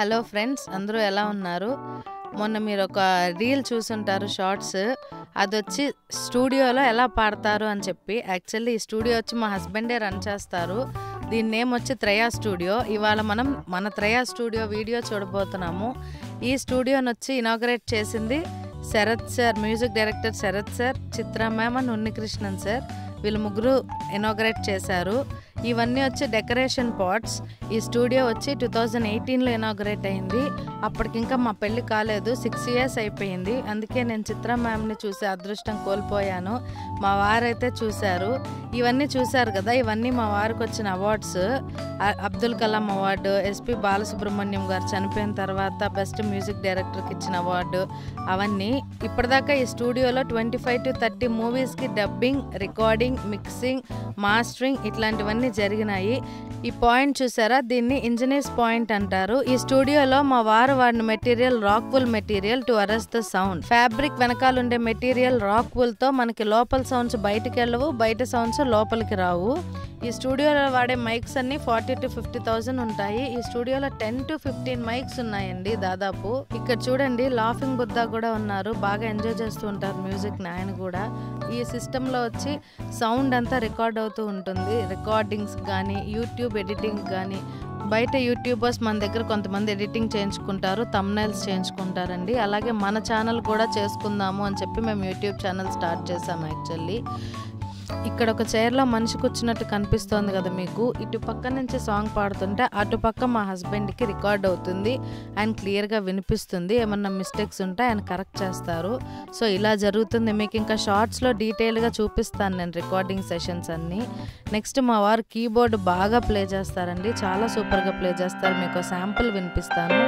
Hello friends, అందరూ ఎలా ఉన్నారు? మొన్న మీరు ఒక రీల్ చూసుంటారు, షార్ట్స్. అదొచ్చి స్టూడియోలో ఎలా పాడతారు అని చెప్పి. యాక్చువల్లీ ఈ స్టూడియో వచ్చి మా హస్బెండే రన్ చేస్తారు. దీని నేమ్ వచ్చి త్రయా స్టూడియో. ఇవాళ మనం మన త్రయా స్టూడియో వీడియో చూడబోతున్నాము. ఈ స్టూడియోని వచ్చి ఇనాగరేట్ చేసింది Sharath sir, music director Sharath sir, Chitra ma'am and Unnikrishnan sir. వీళ్ళు ముగ్గురు ఇనాగరేట్ చేశారు. ఇవన్నీ వచ్చి డెకరేషన్ పాట్స్. ఈ స్టూడియో వచ్చి 2018లో ఇనాగరేట్ అయింది. అప్పటికింకా మా పెళ్ళి కాలేదు, 6 years అయిపోయింది. అందుకే నేను చిత్ర మ్యామ్ని చూసే అదృష్టం కోల్పోయాను. మా వారైతే చూశారు. ఇవన్నీ చూశారు కదా, ఇవన్నీ మా వారికి వచ్చిన awards. Abdul Kalam award, SP Balasubrahmanyam గారు చనిపోయిన తర్వాత బెస్ట్ మ్యూజిక్ డైరెక్టర్కి ఇచ్చిన అవార్డు, అవన్నీ. ఇప్పటిదాకా ఈ స్టూడియోలో 25 to 30 మూవీస్కి డబ్బింగ్, రికార్డింగ్, మిక్సింగ్, మాస్టరింగ్ ఇట్లాంటివన్నీ జరిగినాయి. ఈ పాయింట్ చూసారా, దీన్ని ఇంజనీర్స్ పాయింట్ అంటారు. ఈ స్టూడియోలో మా వారు వాడిన material rock wool material to arrest the sound. Fabric వెనకాల ఉండే మెటీరియల్ రాక్ వూల్ తో మనకి లోపల సౌండ్స్ బయటకు వెళ్ళవు, బయట సౌండ్స్ లోపలికి రావు. ఈ స్టూడియోలో వాడే మైక్స్ అన్ని 40,000 to 50,000 ఉంటాయి. ఈ స్టూడియోలో 10 to 15 మైక్స్ ఉన్నాయండి దాదాపు. ఇక్కడ చూడండి, లాఫింగ్ బుద్ధా కూడా ఉన్నారు. బాగా ఎంజాయ్ చేస్తూ ఉంటారు మ్యూజిక్ ని ఆయన కూడా. ఈ సిస్టంలో వచ్చి సౌండ్ అంతా రికార్డ్ అవుతూ ఉంటుంది. రికార్డింగ్స్ కానీ, యూట్యూబ్ ఎడిటింగ్ కానీ. బయట యూట్యూబర్స్ మన దగ్గర కొంతమంది ఎడిటింగ్ చేయించుకుంటారు, థంబ్నైల్స్ చేయించుకుంటారండి. అలాగే మన ఛానల్ కూడా చేసుకుందాము అని చెప్పి మేము యూట్యూబ్ ఛానల్ స్టార్ట్ చేసాము. యాక్చువల్లీ ఇక్కడ ఒక చైర్లో మనిషి కూర్చున్నట్టు కనిపిస్తోంది కదా మీకు. ఇటు పక్క నుంచి సాంగ్ పాడుతుంటే అటు పక్క మా హస్బెండ్కి రికార్డ్ అవుతుంది. ఆయన క్లియర్గా వినిపిస్తుంది. ఏమన్నా మిస్టేక్స్ ఉంటే ఆయన కరెక్ట్ చేస్తారు. సో ఇలా జరుగుతుంది. మీకు ఇంకా షార్ట్స్లో డీటెయిల్గా చూపిస్తాను నేను రికార్డింగ్ సెషన్స్ అన్నీ. నెక్స్ట్ మా వారు కీబోర్డ్ బాగా ప్లే చేస్తారండి, చాలా సూపర్గా ప్లే చేస్తారు. మీకు శాంపుల్ వినిపిస్తాను.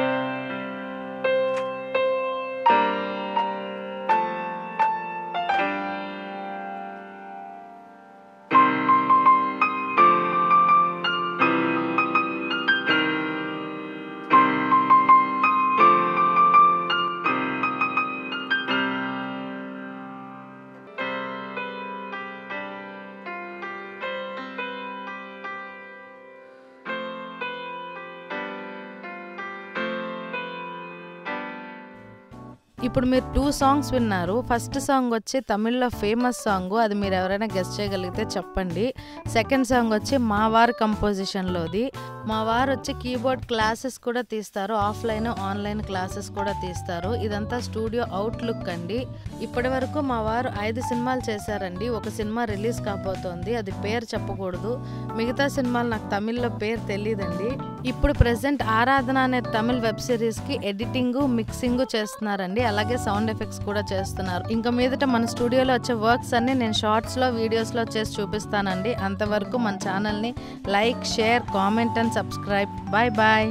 ఇప్పుడు మీరు 2 సాంగ్స్ విన్నారు. ఫస్ట్ సాంగ్ వచ్చి తమిళ్లో ఫేమస్ సాంగ్, అది మీరు ఎవరైనా గెస్ట్ చేయగలిగితే చెప్పండి. సెకండ్ సాంగ్ వచ్చి మా వారు కంపోజిషన్లోది. మా వారు వచ్చి కీబోర్డ్ క్లాసెస్ కూడా తీస్తారు, ఆఫ్లైన్ ఆన్లైన్ క్లాసెస్ కూడా తీస్తారు. ఇదంతా స్టూడియో అవుట్లుక్ అండి. ఇప్పటి వరకు మా వారు 5 సినిమాలు చేశారండి. ఒక సినిమా రిలీజ్ కాబోతోంది, అది పేరు చెప్పకూడదు. మిగతా సినిమాలు నాకు తమిళ్లో పేరు తెలియదండి. ఇప్పుడు ప్రెసెంట్ ఆరాధన అనే తమిళ్ వెబ్ సిరీస్కి ఎడిటింగ్, మిక్సింగ్ చేస్తున్నారండి. అలాగే సౌండ్ ఎఫెక్ట్స్ కూడా చేస్తున్నారు. ఇంకా మీదట మన స్టూడియోలో వచ్చే వర్క్స్ అన్ని నేను షార్ట్స్లో, వీడియోస్లో చేసి చూపిస్తానండి. అంతవరకు మన ఛానల్ని like, share, comment and subscribe. Bye bye.